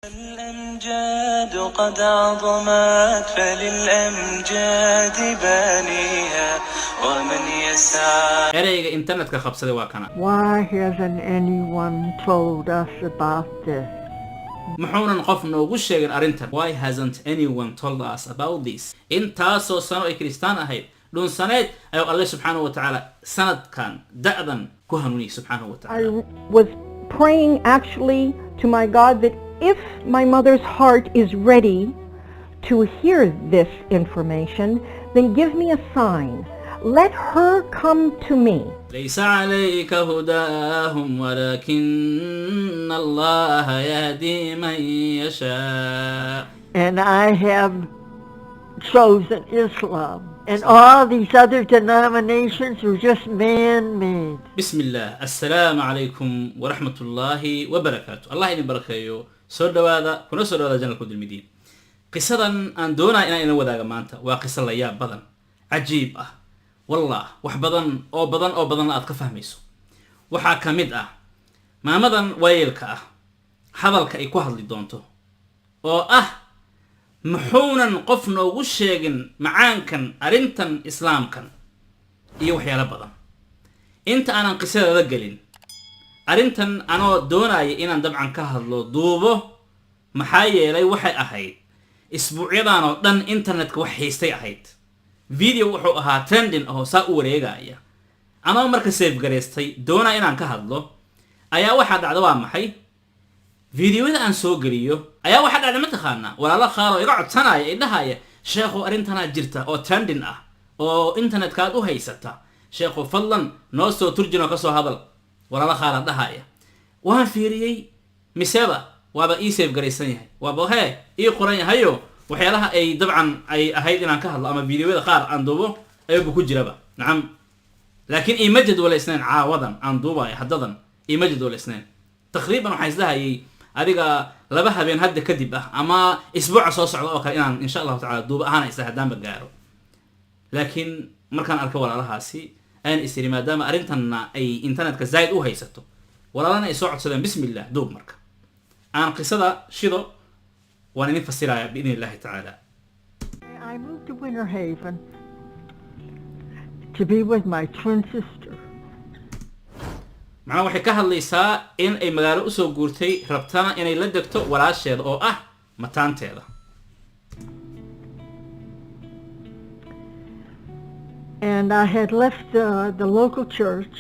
الأمجاد قد عظمت فللأمجاد بانيها ومن يسعى. ereyga internetka qabsaday waa kana. Why hasn't anyone told us about this? muxuunan qof noogu sheegin arrintan? Why hasn't anyone told us about this? intaasoo sano ay kristaan ahayd dhunsaneed ayuu alle subxaanahu wa tacaala sanadkan da'dan ku hanuuniyey subxaanahu wa tacaala. I was praying actually to my God that if my mother's heart is ready to hear this information, then give me a sign. Let her come to me. ليس عليك هداهم ولكن الله يهدي من يشاء. And I have chosen Islam. And all these other denominations were just man-made. بسم الله. السلام عليكم ورحمة الله وبركاته. الله يدين بركاته. soo dhawaada kuna soo dhawaada janalka dulmidiin. qisadan aan doonaa inaan ila wadaaga maanta waa qiso la yaab badan, cajiib ah, wallah wax badan aad ka fahmayso. waxaa ka mid ah maamadan wayeelka ah hadalka ay ku hadli doonto oo ah muxuunan qof noogu sheegin macaankan arrintan islaamkan iyo waxyaalo badan. inta aanan qisadada gelin arrintan anoo doonaya inaan dabcan ka hadlo duubo maxaa yeelay waxay ahayd isbuucyadan oo dhan internetka wax haystay ahayd. video wuxuu ahaa trending oo saa u wareegaya. anoo marka save gareystay doonaa inaan ka hadlo ayaa waxaa dhacda waa maxay videoyada aan soo geliyo ayaa waxaa dhacda ma taqaanaa walaalo qaar oo iga codsanaya ay dhahaya sheekhu arrintanaa jirta oo trending ah oo internetkaad u haysata sheekhu fadlan noo soo turjin oo kasoo hadal. walaalo qaar dhahaya waan fiiriyey miseba waaba ii save garaysan yahay waaba ii qoran yahayo waxyaalaha ay dabcan ay ahayd inaan ka hadlo ama videoyada qaar aan duubo ayuu ku jiraba nacam laakiin ima jadwalaysnayn caawadan aan duubayo haddadan ima jadwalaysnayn. taqriiban waxaan isdahayay adiga laba habeen hadda kadib ah ama isbuuca soo socda oo kale inaan insha allahu tacaala duuba ahaan isla haddaanba gaaro. laakiin markaan arko walaalahaasi ayaan isiri maadaama arrintanna ay internetka zaid u haysato walaalana ay soo codsadeen bismillah duub marka aan qisada shido waan idin fasirayaa biidni illaahi tacaala. I moved to Winter Haven to be with my twin sister. macnaa waxay ka hadlaysaa in ay magaalo usoo guurtay rabtana inay la degto walaasheeda oo ah mataanteeda. And I had left the local church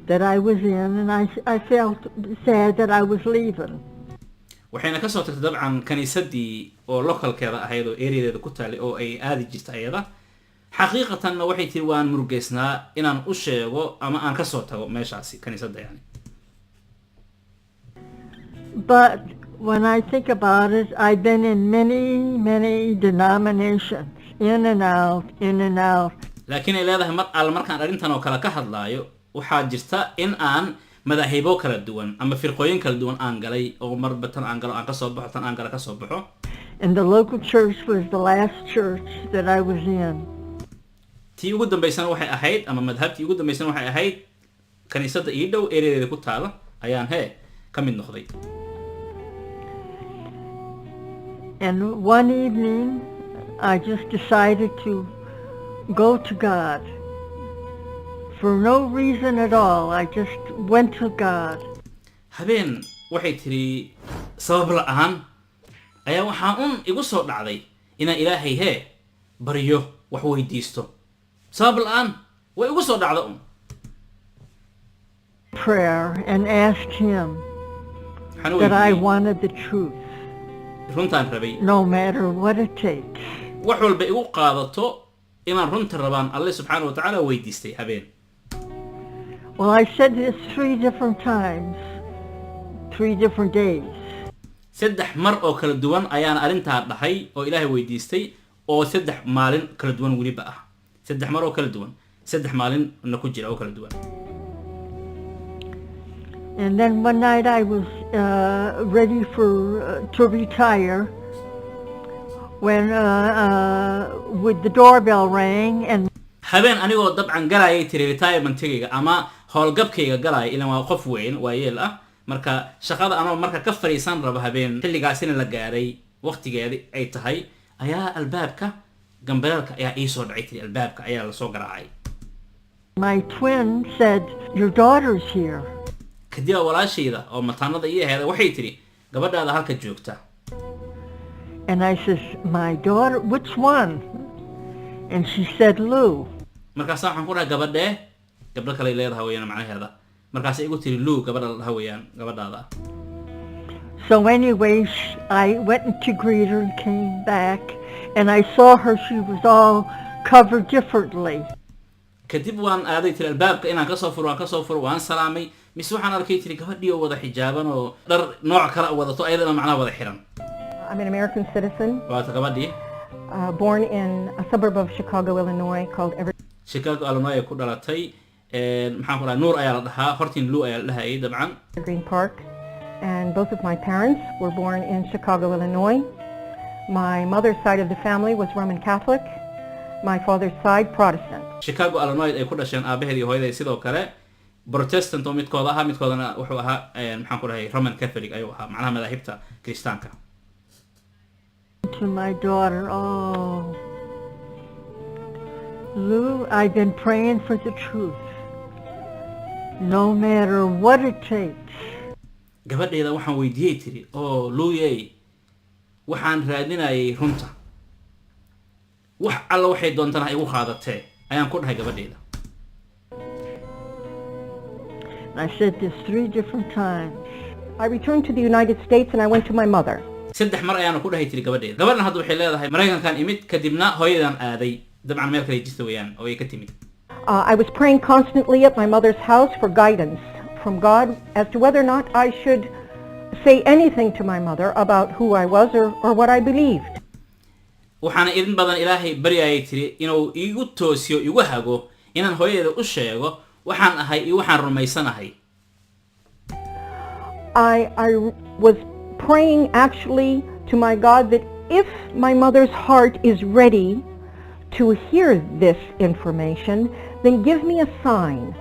that I was in, and I felt sad that I was leaving. waxayna ka soo tagtay dabcan kaniisadii oo localkeeda ahayd oo areadeeda ku taalay oo ay aadi jirtay ayada. xaqiiqatanna waxay tiri waan murugeysnaa inaan u sheego ama aan ka soo tago meeshaasi kaniisadda yani. But when I think about it, I've been in many denominations, in and out. laakiin ay leedahay mar alla markaan arrintan oo kale ka hadlaayo waxaa jirta in aan madaxiibo kala duwan ama firqooyin kala duwan aan galay oo marba tan aan galo aan ka soo baxo tan aan galo ka soo baxo. And the local church was the last church that I was in. tii ugu dambaysana waxay ahayd ama madhabtii ugu dambaysana waxay ahayd kaniisadda ii dhow ereyadeeda ku taala ayaan ka mid noqday. And one evening I just decided to go to God. For no reason at all, I just went to God. habeen waxay tiri sabab la'aan ayaa waxaan igu soo dhacday inaan ilaahay baryo wax weydiisto. sabab la'aan way igu soo dhacda prayer and asked him that I wanted the truth. runtaan rabay no matter what it takes. wax walba igu qaadato inaan runta rabaan alle subxaanahu wa tacaala weydiistay habeen. Well, I said this 3 different times, 3 different days. saddex mar oo kala duwan ayaan arrintaa dhahay oo ilaahay weydiistay oo saddex maalin kala duwan weliba ah. saddex mar oo kala duwan, saddex maalin na ku jira oo kala duwan. And then one night I was ready to retire when with the doorbell rang and habeen anigoo dabcan galayay tiri retirement-kayga ama howlgabkayga galaya ilaan waa qof weyn waa yeel ah marka shaqada anoo marka ka fariisan raba habeen xilligaasina la gaaray waqtigeedii ay tahay ayaa albaabka gambalaalka ayaa ii soo dhacay tiri albaabka ayaa la soo garaacay. My twin said, "Your daughter's here." kadib walaashayda oo mataanada ii ahayd waxay tiri gabadhaada halka joogta. And I says, "My daughter, which one?" And she said, "Lou." markaas waxaan ku dhahay gabadha kale leedahay weeyaan macnaheeda. markaas ay igu tiri Lou gabadha la weeyaan gabadhaada. So anyways, I went to greet her and came back, and I saw her. She was all covered differently. kadib waan aaday tiri albaabka inaan ka soo furo waan salaamay mise waxaan arkay tiri gabadhii oo wada xijaaban oo dhar nooc kala wadato ayadana macnaha wada xiran. I'm an American citizen, gabadhii born in a suburb of Chicago, Illinois, called Chicago, Illinois ku dhalatay. maxaan ku dhahay Nuur ayaa la dhahaa hortiin Lou ayaa la dhahayay dabcan. Green Park, and both of my parents were born in Chicago, Illinois. My mother's side of the family was Roman Catholic, my father's side Protestant. Chicago, Illinois ay ku dhasheen aabaheed iyo hooyadeed sidoo kale Protestant oo midkoodana wuxuu ahaa maxaan ku dhahay Roman Catholic ayuu ahaa macnaha madaahibta Kristaanka. To my daughter, oh, Lou, I've been praying for the truth, no matter what it takes. gabadheeda waxaan weydiiyay tiri oo Lou-yey waxaan raadinayay runta wax alla waxay doontana igu qaadatee ayaan ku dhahay gabadheeda. I said this 3 different times. I returned to the United States and I went to my mother. saddex mar ayaan ku dhahay tiri gabadheeda. gabadhan hadda waxay leedahay Mareykankan imid kadibna hooyadan aaday dabcan meel kale jirta weeyaan oo ay ka timid. I was praying constantly at my mother's house for guidance from God as to whether or not I should say anything to my mother about who I was or what I believed. waxaana idin badan ilaahay baryayay tiri inuu igu toosiyo igu hago inaan hooyadeeda u sheego waxaan ahay iyo waxaan rumaysanahay. I was praying actually to my God that if my mother's heart is ready to hear this information, then give me a sign.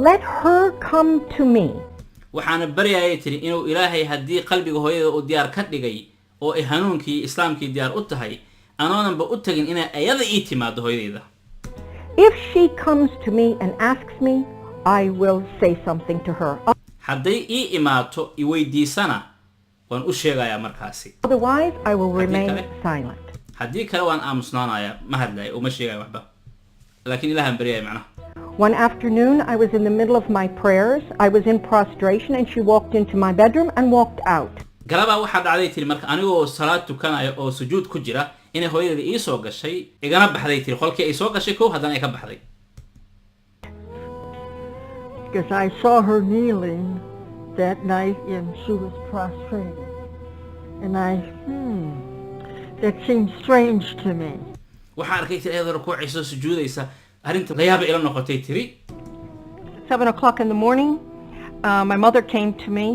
Let her come to me. waxaana baryayay tiri inuu ilaahay haddii qalbiga hooyada uu diyaar ka dhigay oo ay hanuunkii islaamkii diyaar u tahay anoonanba u tagin inay ayada ii timaado hooyadeeda. If she comes to me and asks me, I will say something to her. hadday ii imaato i weydiisana waan u sheegayaa markaasi. Otherwise, I will remain silent. haddii kale waan aamusnaanayaa ma hadlayo uma sheegayo waxba laakiin ilaahan baryaya macnaha. One afternoon, I was in the middle of my prayers. I was in prostration and she walked into my bedroom and walked out. galabaa waxaa dhacday tiri marka anigoo salaad tukanaya oo sujuud ku jira inay hooyadeeda ii soo gashay igana baxday tiri qolkii ay soo gashay kow haddana ay ka baxday. Because I saw her kneeling that night and she was prostrated. And that seemed strange to me. waxaan arkay tiri ayadoo rukuucayso sujuudaysa arrinta la yaab ila noqotay tiri. 7 o'clock in the morning, my mother came to me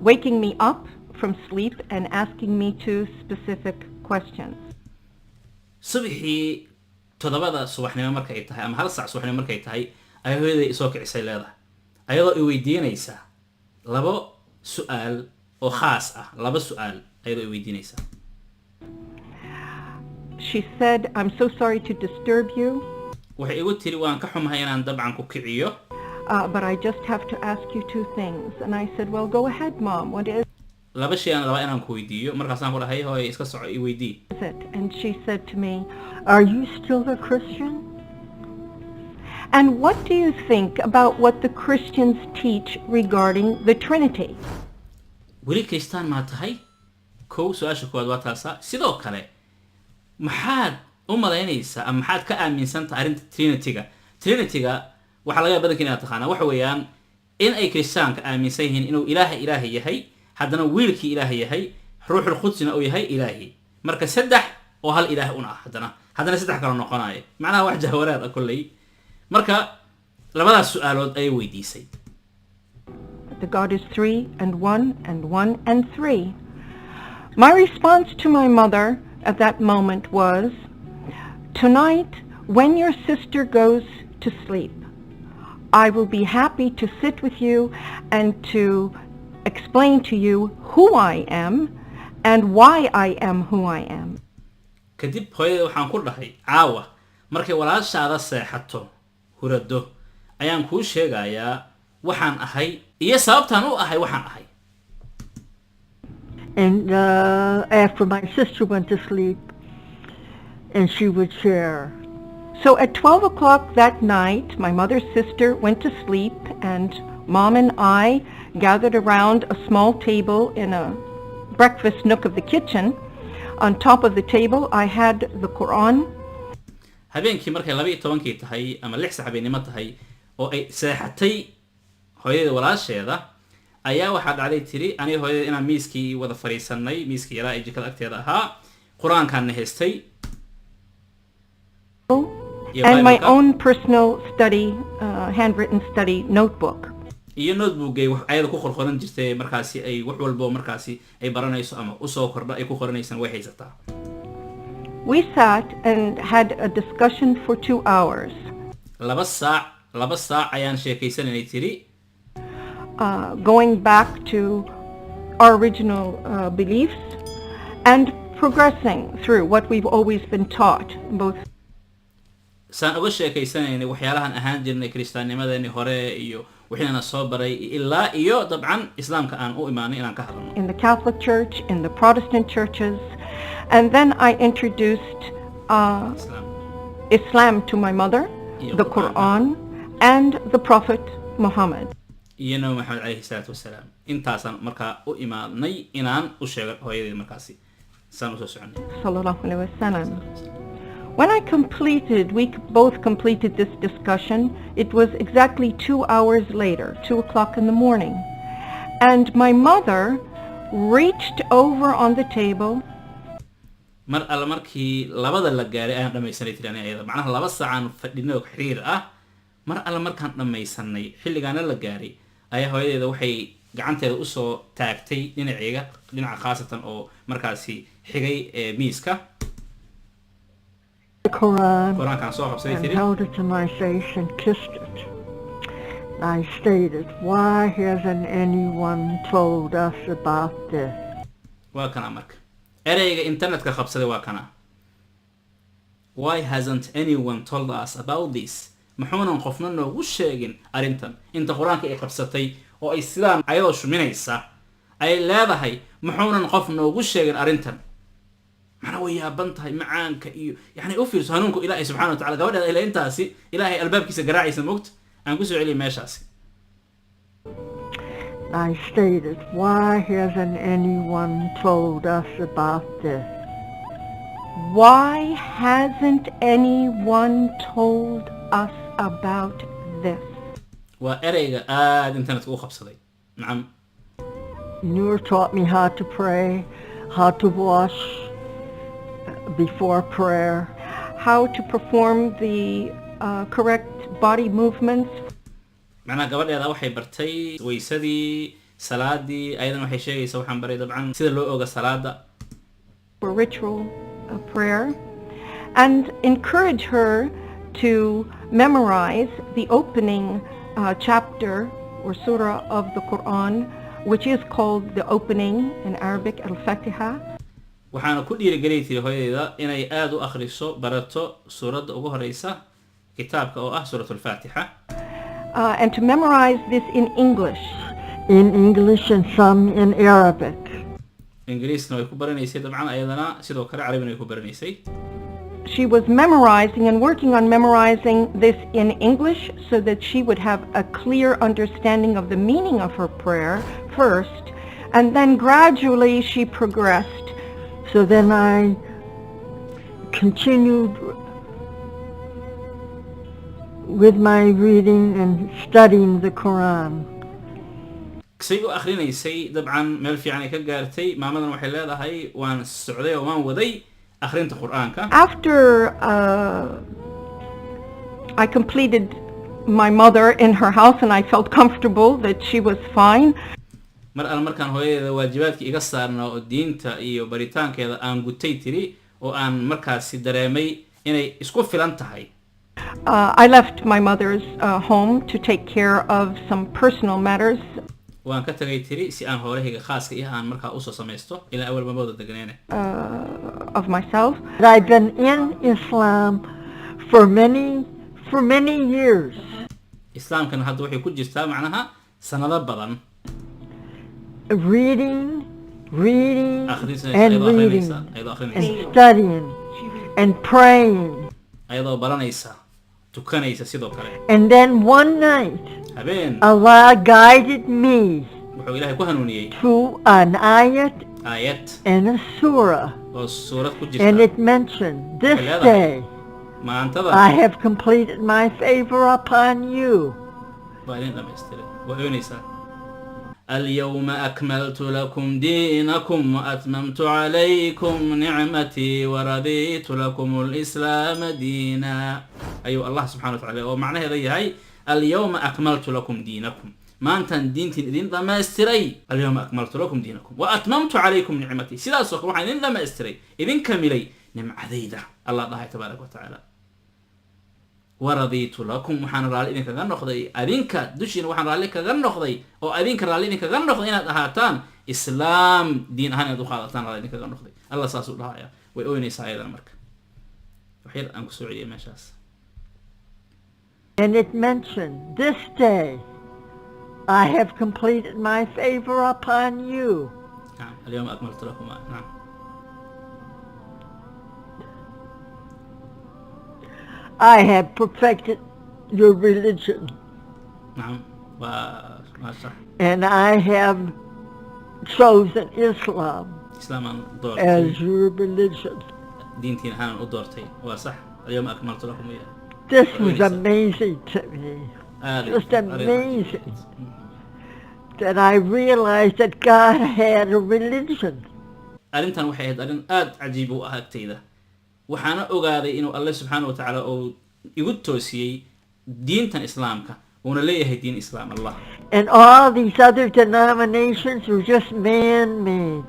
waking me up from sleep and asking me 2 specific questions. subaxii 7 subaxnimo markay tahay ama 1 saac subaxnimo markay tahay ayay hooyaday soo kicisay leedahay ayadoo i weydiinaysa 2 su'aal oo khaas ah 2 su'aal ayadoo i weydiinaysa. She said, "I'm so sorry to disturb you. waxay igu tiri waan ka xumahay inaan dabcan ku kiciyo. But I just have to ask you 2 things." And I said, "Well, go ahead, Mom. What is 2 shay aan rabaa inaan ku weydiiyo markaasaan ku dhahay hooyo iska soco i weydii. it?" And she said to me, "Are you still a Christian? And what do you think about what the Christians teach regarding the Trinity?" weli kristaan maa tahay? kow su-aasha koowaad waa taasa. sidoo kale maxaad u malaynaysaa ama maxaad ka aaminsantahay arrinta Trinity-ga waxaa laga yaabaa badanka inaad taqaanaa waxa weeyaan in ay kristaanka aaminsan yihiin inuu ilaahay yahay haddana wiilkii ilaahay yahay ruuxul qudsina uu yahay ilaahay marka 3 oo hal ilaah una ah haddana 3 kala noqonaya macnaha wax jahwareer ah kullay marka labadaas su'aalood ay weydiisay. The God is 3 and 1 and 1 and 3. My response to my mother at that moment was, "Tonight, when your sister goes to sleep, I will be happy to sit with you and to explain to you who I am and why I am who I am. kadib hooyada waxaan ku dhahay caawa markay walaashaada seexato hurado ayaan kuu sheegayaa waxaan ahay iyo sababtaan u ahay waxaan ahay. And after my sister went to sleep, and she would share. So at 12 o'clock that night, my mother's sister went to sleep, and Mom and I gathered around a small table in a breakfast nook of the kitchen. On top of the table, I had the Quran. habeenkii markay 12 tahay ama 6 habeenimo tahay oo ay seexatay hooyada walaasheeda ayaa waxa dhacday tiri aniga hooyada inaan miiskii wada fariisanay miiskii yaraa ee jikada agteeda ahaa quraankan heestay And my own personal study, handwritten study notebook. iyo notebook-ay wax ayada ku qorqoran jirtay markaasi ay wax walba markaasi ay baranayso ama u soo kordha ay ku qoranaysan way haysataa. We sat and had a discussion for 2 hours. laba saac ayaan sheekaysanay tiri Going back to our original beliefs and progressing through what we've always been taught, both saan uga sheekaysanayna waxyaalahan ahaan jirnay kristaanimadeeni hore iyo wixina soo baray ilaa iyo dabcan islaamka aan u imaanay inaan ka hadalno in the Catholic Church, in the Protestant churches, and then I introduced Islam to my mother, the Quran, and the Prophet Muhammad. iyo nabi maxamed alayhi salaatu wasalaam intaasaan markaa u imaanay inaan u sheego hooyadii markaasi saan u soo soconay Sallallahu alaihi wasallam. When we both completed this discussion, it was exactly 2 hours later, 2 o'clock in the morning. And my mother reached over on the table. mar alla markii labada la gaaray ayaan dhamaysanay tiraan ayada macnaha 2 saacaan fadhino xiriir ah mar alla markaan dhamaysanay xilligaana la gaaray ayaa hooyadeeda waxay gacanteeda u soo taagtay dhinaca khaasatan oo markaasi xigay miiska The Quran, quraankan soo qabsaday and tiri held it to my face and kissed it. I stated, why hasn't anyone told us about this? waa kana marka ereyga internetka qabsaday waa kana why hasn't anyone told us about this maxuunan qofna noogu sheegin arintan inta quraanka ay qabsatay oo ay sidaan ayadoo shuminaysa ay leedahay maxuunan qof noogu sheegin arintan mana way yaaban tahay macaanka iyo yani u fiirso hanuunku ilaahay subxaanahu wa ta'ala gabadha ilaa intaasi ilaahay albaabkiisa garaacaysa moogta aan ku soo celiyay meeshaasi I stated, why hasn't anyone told us about this? Why hasn't anyone told us about this? waa ereyga aad internetka u qabsaday nacam You taught me how to pray, how to wash before prayer. How to perform the correct body movements macnaha gabadheeda waxay bartay weysadii salaadii ayadan waxay sheegaysaa waxaan baray dabcan sida loo oga salaada for ritual prayer, and encourage her to memorize the opening chapter or surah of the Quran, which is called the opening in Arabic al-Fatiha. waxaana ku dhiirigeliyay tiri hooyadeeda inay aad u akhriso barato suuradda ugu horeysa kitaabka oo ah suuratul Faatiha And to memorize this in English. In English and some in Arabic. ingiriisna way ku baranaysay dabcan ayadana sidoo kale carabina way ku baranaysay She was memorizing and working on memorizing this in English so that she would have a clear understanding of the meaning of her prayer first, and then gradually she progressed. So then I continued with my reading and studying the Quran. say u akhrinaysay dabcan meel fiican ay ka gaartay maamadan waxay leedahay waan socday oo waan waday akhrinta quraanka After I completed my mother in her house and I felt comfortable that she was fine, mar al markaan hooyadeeda waajibaadkii iga saarnaa oo diinta iyo baritaankeeda aan gutay tiri oo aan markaasi dareemay inay isku filan tahay I left my mother's home to take care of some personal matters. وأنا كتجي تري سي أنا هوريه خاص كإيه أنا مركا أوسو سميستو إلى أول ما بدأ تجنينه. Of myself. I've been in Islam for many years. إسلام كان هذا وحي كل جستا معناها سنة بدن. Reading and reading and studying and praying. أيضا برانيسا تكنيسا سيدو كله. And then one night, أبين. Allah guided me وحوي كهنونية. to an ayat and a surah. والسورة كل جستا. And it mentioned this day ما انتظر. I have completed my favor upon you. وبعدين دميسترن وأونيسا. اليوم أكملت لكم دينكم وأتممت عليكم نعمتي ورضيت لكم الإسلام دينا. أيوة الله سبحانه وتعالى ومعنى هذا اليوم أكملت لكم دينكم ما أنت دين دميستري اليوم أكملت لكم دينكم وأتممت عليكم نعمتي سيدا سوق وحين دين دميستري إذن كملي نعمة ذيدا الله تبارك وتعالى ورضيت لكم وحان رالي إذن كغن نخضي أذنك دوشين وحان رالي كغن نخضي أو أذنك رالي إذن كغن نخضي إناد أهاتان إسلام دين هاني دو خالتان رالي إذن كغن نخضي الله ساسو الله يا ويؤوني سايدا المرك وحير أنك سعودية ماشاس. And it mentioned this day I have completed my favor upon you. نعم اليوم أكملت لكم نعم. I have perfected your religion. نعم ما صح. And I have chosen Islam إسلاما دورتي. as your religion. دينتين هان ودورتي وصح اليوم أكملت لكم إياه. This was amazing to me. Just amazing that I realized that God had a religion. أرنتان وحيد أرن عجيب وأهكتيدا. وحنا أقاضي إنه الله سبحانه وتعالى أو يقول توسيي دين تن إسلامك ونليه دين إسلام الله. And all these other denominations were just man-made.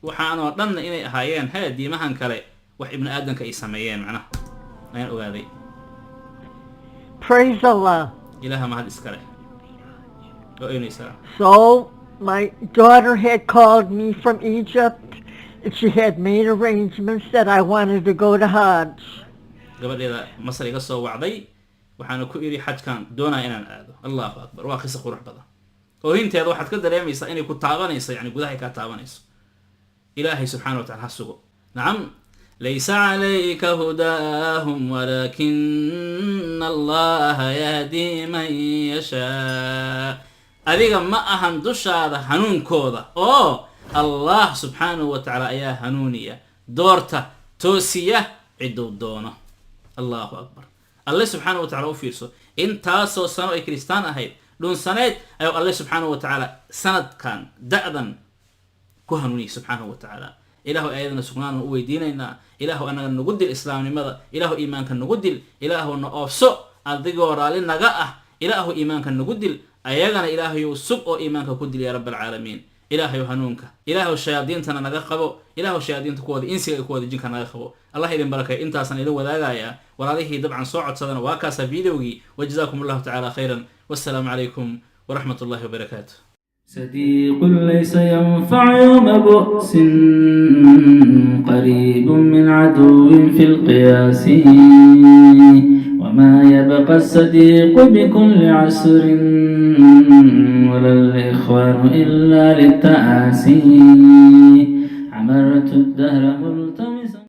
وحنا ضمن إنه هايين هادي مهن كله وابن آدم كإسماعيل معنا. نين أقاضي. Praise Allah. إله ما هاد إسكاله. So my daughter had called me from Egypt. She had made arrangements that I wanted to go to Hajj. قبل إذا مصر يقصوا وعضي وحنا كويري حج كان دونا إن الآدو الله أكبر واقص خروح بضا وهين تيا واحد كده يوم يصير إني كنت تعبان يصير يعني جودها كتعبان يصير إلهي سبحانه وتعالى هالسوق نعم ليس عليك هداهم ولكن الله يهدي من يشاء أذيك ما أهندوش هذا هنون كودا الله سبحانه وتعالى يا هنونية دورته توسية عدو دونه الله أكبر الله سبحانه وتعالى وفيرسو إن تاسو سنة كريستان أهيد دون سنة أيو الله سبحانه وتعالى سنة كان دأذن كهنوني سبحانه وتعالى إله أيضا سبحانه ويديننا إله أنا نقدر الإسلام لماذا إله إيمان كان نقدر إله نأفسو الذكر على النجاة إله إيمان كان نقدر أيضا إله يوسف أو إيمان كقدر يا رب العالمين إله يهنونك إله الشياطين تنا نجاقبو إله الشياطين تكود إنسي يكود جنك نجاقبو الله يدين بركة أنت أصلا إلو ذاقايا وراضيه طبعا صعد صدنا واكاس فيديوي وجزاكم الله تعالى خيرا والسلام عليكم ورحمة الله وبركاته. صديق ليس ينفع يوم بؤس قريب من عدو في القياس وما يبقى الصديق بكل عسر ولا الإخوان إلا للتآسي عمرت الدهر ملتوى